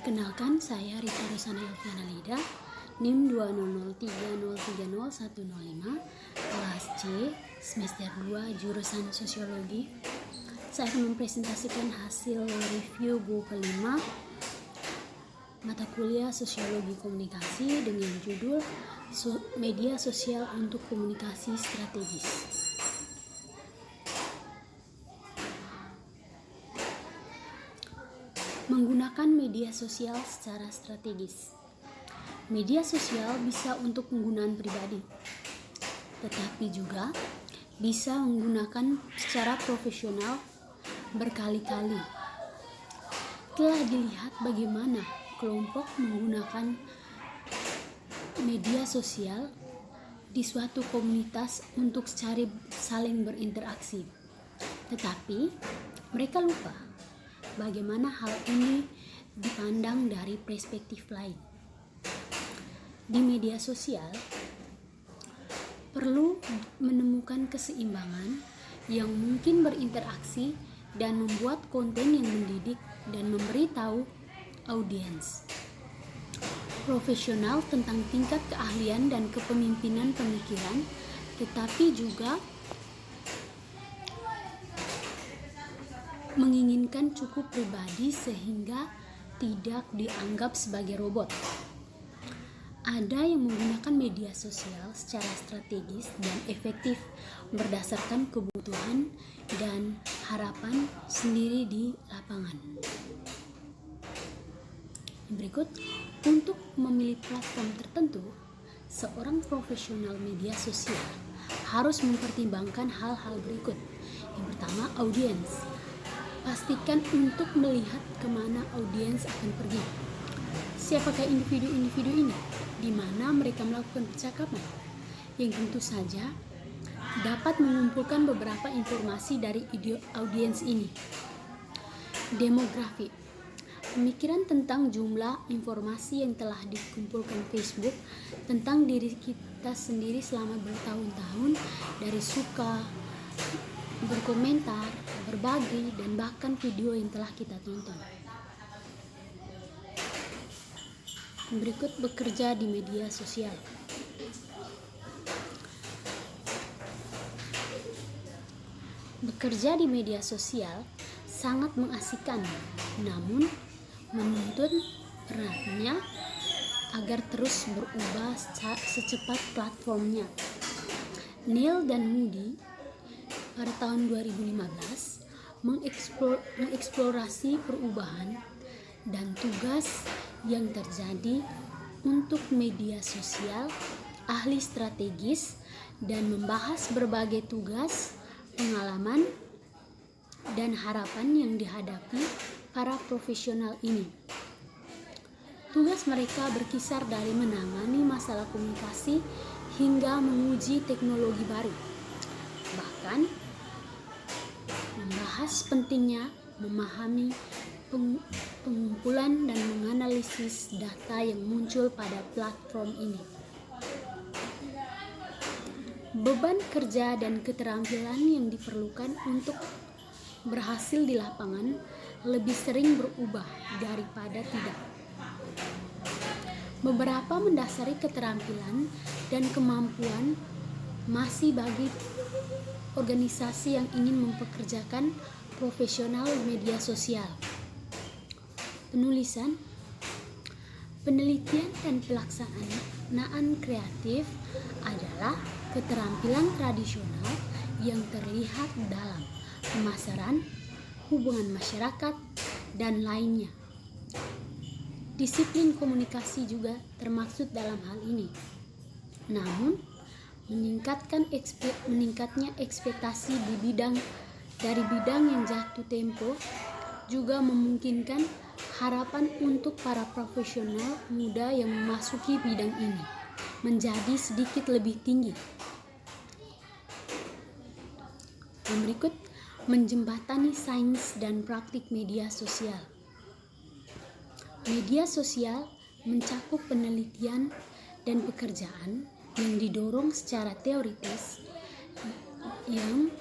Perkenalkan, saya Rita Rosana Elviana Lida, NIM 20030301005, kelas C, semester 2, jurusan Sosiologi. Saya akan mempresentasikan hasil review buku kelima, mata kuliah Sosiologi Komunikasi dengan judul Media Sosial untuk Komunikasi Strategis. Menggunakan media sosial secara strategis. Media sosial bisa untuk penggunaan pribadi, tetapi juga bisa menggunakan secara profesional berkali-kali. Telah dilihat bagaimana kelompok menggunakan media sosial di suatu komunitas untuk saling berinteraksi, tetapi mereka lupa bagaimana hal ini dipandang dari perspektif lain. Di media sosial perlu menemukan keseimbangan yang mungkin berinteraksi dan membuat konten yang mendidik dan memberitahu audiens profesional tentang tingkat keahlian dan kepemimpinan pemikiran, tetapi juga menginginkan cukup pribadi sehingga tidak dianggap sebagai robot. Ada yang menggunakan media sosial secara strategis dan efektif berdasarkan kebutuhan dan harapan sendiri di lapangan. Berikut, untuk memilih platform tertentu, seorang profesional media sosial harus mempertimbangkan hal-hal berikut. Yang pertama, audiens. Pastikan untuk melihat kemana audiens akan pergi. Siapakah individu-individu ini? Di mana mereka melakukan percakapan? Yang tentu saja dapat mengumpulkan beberapa informasi dari audiens ini. Demografi. Pemikiran tentang jumlah informasi yang telah dikumpulkan Facebook tentang diri kita sendiri selama bertahun-tahun, dari suka, berkomentar, berbagi, dan bahkan video yang telah kita tonton. Berikut, bekerja di media sosial. Bekerja di media sosial sangat mengasihkan, namun menuntut perannya agar terus berubah secepat platformnya. Neil dan Moody pada tahun 2015 mengeksplorasi perubahan dan tugas yang terjadi untuk media sosial ahli strategis dan membahas berbagai tugas, pengalaman, dan harapan yang dihadapi para profesional ini. Tugas mereka berkisar dari menangani masalah komunikasi hingga menguji teknologi baru. Bahkan membahas pentingnya memahami pengumpulan dan menganalisis data yang muncul pada platform ini. Beban kerja dan keterampilan yang diperlukan untuk berhasil di lapangan lebih sering berubah daripada tidak. Beberapa mendasari keterampilan dan kemampuan masih bagi organisasi yang ingin mempekerjakan profesional media sosial. Penulisan, penelitian, dan pelaksanaan kreatif adalah keterampilan tradisional yang terlihat dalam pemasaran, hubungan masyarakat, dan lainnya. Disiplin komunikasi juga termaksud dalam hal ini. Namun, meningkatnya ekspektasi dari bidang yang jatuh tempo juga memungkinkan harapan untuk para profesional muda yang memasuki bidang ini menjadi sedikit lebih tinggi. Yang berikut, menjembatani sains dan praktik media sosial. Media sosial mencakup penelitian dan pekerjaan yang didorong secara teoritis yang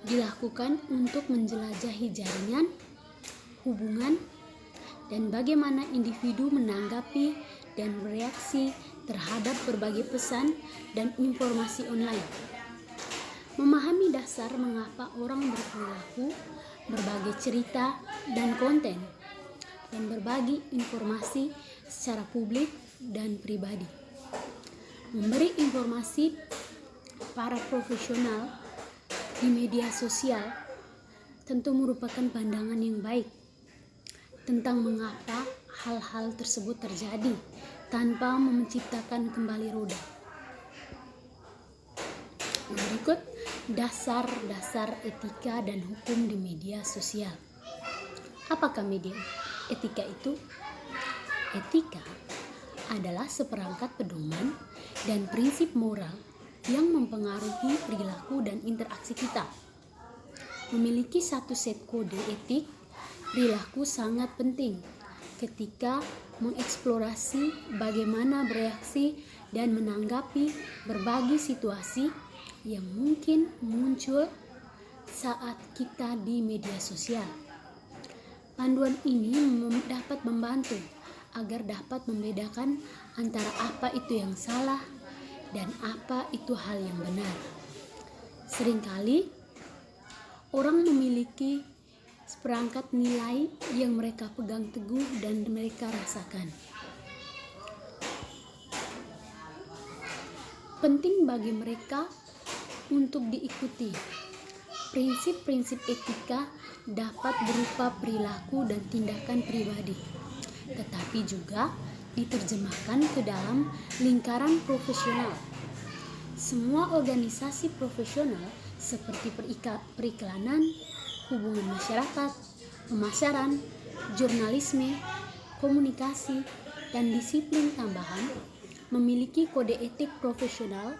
dilakukan untuk menjelajahi jaringan, hubungan, dan bagaimana individu menanggapi dan bereaksi terhadap berbagai pesan dan informasi online. Memahami dasar mengapa orang berperilaku, berbagai cerita dan konten, dan berbagi informasi secara publik dan pribadi. Memberi informasi para profesional di media sosial tentu merupakan pandangan yang baik tentang mengapa hal-hal tersebut terjadi tanpa menciptakan kembali roda. Berikut dasar-dasar etika dan hukum di media sosial. Apakah media etika itu? Etika adalah seperangkat pedoman dan prinsip moral yang mempengaruhi perilaku dan interaksi kita. Memiliki satu set kode etik perilaku sangat penting ketika mengeksplorasi bagaimana bereaksi dan menanggapi berbagai situasi yang mungkin muncul saat kita di media sosial. Panduan ini dapat membantu agar dapat membedakan antara apa itu yang salah dan apa itu hal yang benar. Seringkali orang memiliki seperangkat nilai yang mereka pegang teguh dan mereka rasakan. Penting bagi mereka untuk diikuti. Prinsip-prinsip etika dapat berupa perilaku dan tindakan pribadi, tetapi juga diterjemahkan ke dalam lingkaran profesional. Semua organisasi profesional seperti periklanan, hubungan masyarakat, pemasaran, jurnalisme, komunikasi, dan disiplin tambahan memiliki kode etik profesional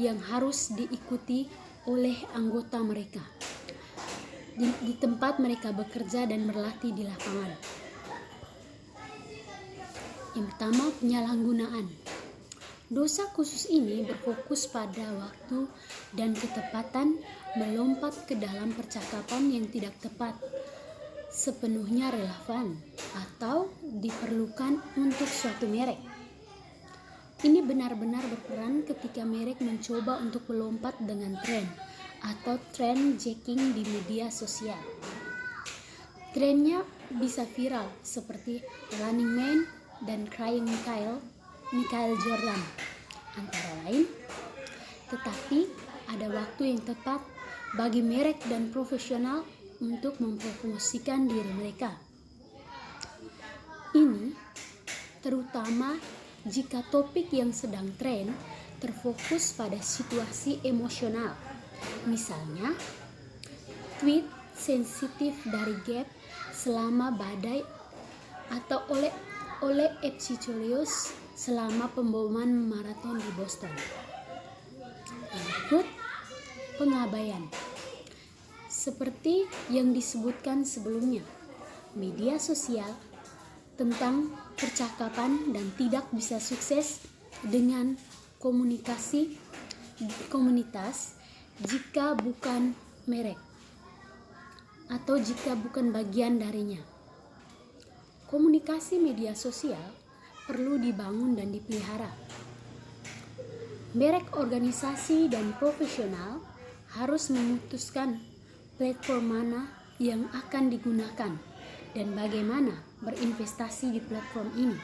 yang harus diikuti oleh anggota mereka di tempat mereka bekerja dan berlatih di lapangan. Yang pertama, penyalahgunaan. Dosa khusus ini berfokus pada waktu dan ketepatan melompat ke dalam percakapan yang tidak tepat, sepenuhnya relevan atau diperlukan untuk suatu merek. Ini benar-benar berperan ketika merek mencoba untuk melompat dengan tren atau trend jacking di media sosial. Trennya bisa viral seperti Running Man dan Crying Michael Jordan antara lain, tetapi ada waktu yang tepat bagi merek dan profesional untuk mempromosikan diri mereka. Ini terutama jika topik yang sedang tren terfokus pada situasi emosional, misalnya tweet sensitif dari Gap selama badai atau oleh Epicurious selama pemboman maraton di Boston. Berikut pengabaian. Seperti yang disebutkan sebelumnya, media sosial tentang percakapan dan tidak bisa sukses dengan komunitas jika bukan merek atau jika bukan bagian darinya. Komunikasi media sosial perlu dibangun dan dipelihara. Merek, organisasi, dan profesional harus memutuskan platform mana yang akan digunakan dan bagaimana berinvestasi di platform ini.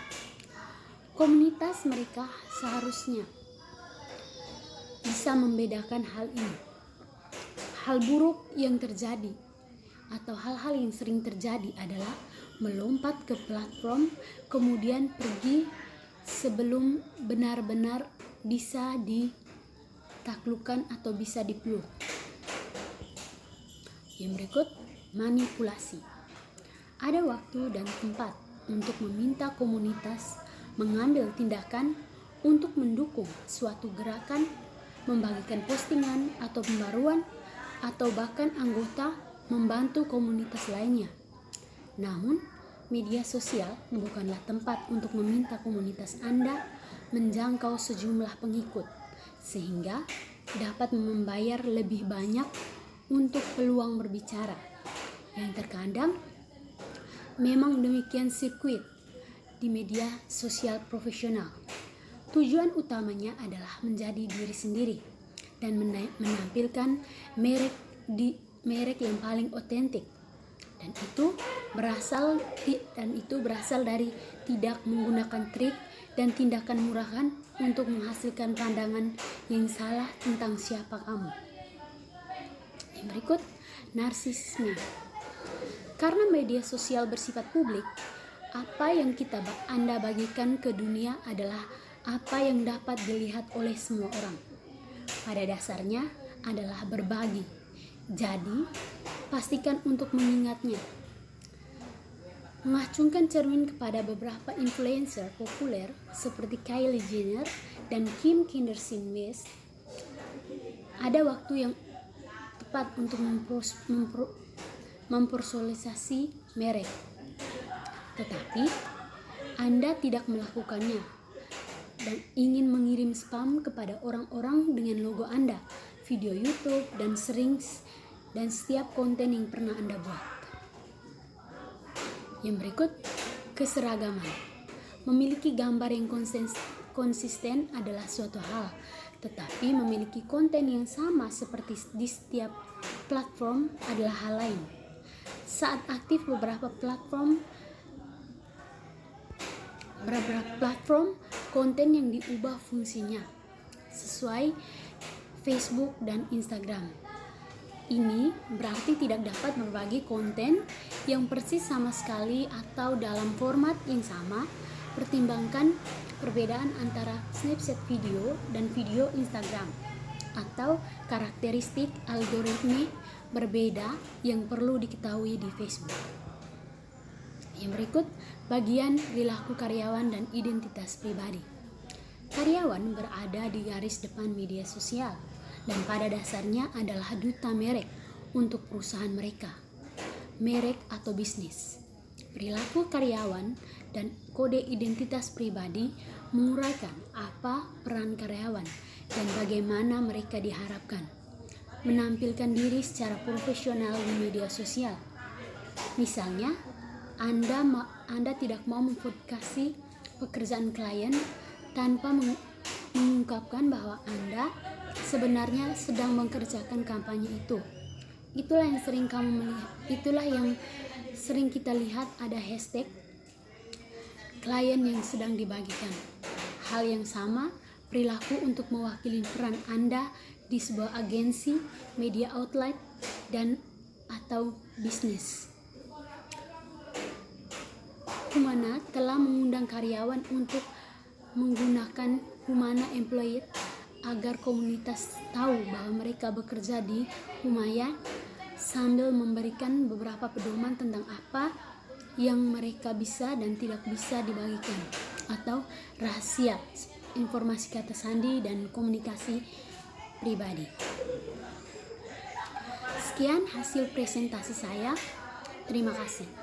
Komunitas mereka seharusnya bisa membedakan hal ini. Hal buruk yang terjadi atau hal-hal yang sering terjadi adalah melompat ke platform kemudian pergi sebelum benar-benar bisa ditaklukkan atau bisa dipeluk. Yang berikut, manipulasi. Ada waktu dan tempat untuk meminta komunitas mengambil tindakan untuk mendukung suatu gerakan, membagikan postingan atau pembaruan, atau bahkan anggota membantu komunitas lainnya. Namun, media sosial bukanlah tempat untuk meminta komunitas Anda menjangkau sejumlah pengikut, sehingga dapat membayar lebih banyak untuk peluang berbicara, yang terkadang Memang demikian sirkuit di media sosial profesional. Tujuan utamanya adalah menjadi diri sendiri dan menampilkan merek yang paling otentik. Dan itu berasal dari tidak menggunakan trik dan tindakan murahan untuk menghasilkan pandangan yang salah tentang siapa kamu. Yang berikut, narsisme. Karena media sosial bersifat publik, apa yang Anda bagikan ke dunia adalah apa yang dapat dilihat oleh semua orang. Pada dasarnya adalah berbagi. Jadi, pastikan untuk mengingatnya. Mengacungkan cermin kepada beberapa influencer populer seperti Kylie Jenner dan Kim Kardashian West, ada waktu yang tepat untuk mempersonalisasi merek. Tetapi Anda tidak melakukannya dan ingin mengirim spam kepada orang-orang dengan logo Anda, video YouTube, dan setiap konten yang pernah Anda buat. Yang berikut, keseragaman. Memiliki gambar yang konsisten adalah suatu hal, tetapi memiliki konten yang sama seperti di setiap platform adalah hal lain. Saat aktif beberapa platform, konten yang diubah fungsinya sesuai Facebook dan Instagram. Ini berarti tidak dapat berbagi konten yang persis sama sekali atau dalam format yang sama. Pertimbangkan perbedaan antara Snapchat video dan video Instagram atau karakteristik algoritma berbeda yang perlu diketahui di Facebook. Yang berikut, bagian perilaku karyawan dan identitas pribadi. Karyawan berada di garis depan media sosial dan pada dasarnya adalah duta merek untuk perusahaan mereka, merek atau bisnis. Perilaku karyawan dan kode identitas pribadi menguraikan apa peran karyawan dan bagaimana mereka diharapkan menampilkan diri secara profesional di media sosial. Misalnya, Anda tidak mau memverifikasi pekerjaan klien tanpa mengungkapkan bahwa Anda sebenarnya sedang mengerjakan kampanye itu. Itulah yang sering kita lihat ada hashtag klien yang sedang dibagikan. Hal yang sama perilaku untuk mewakili peran Anda di sebuah agensi, media outlet, dan atau bisnis. Humana telah mengundang karyawan untuk menggunakan Humana Employee agar komunitas tahu bahwa mereka bekerja di Humana sambil memberikan beberapa pedoman tentang apa yang mereka bisa dan tidak bisa dibagikan atau rahasia, informasi kata sandi, dan komunikasi pribadi. Sekian hasil presentasi saya. Terima kasih.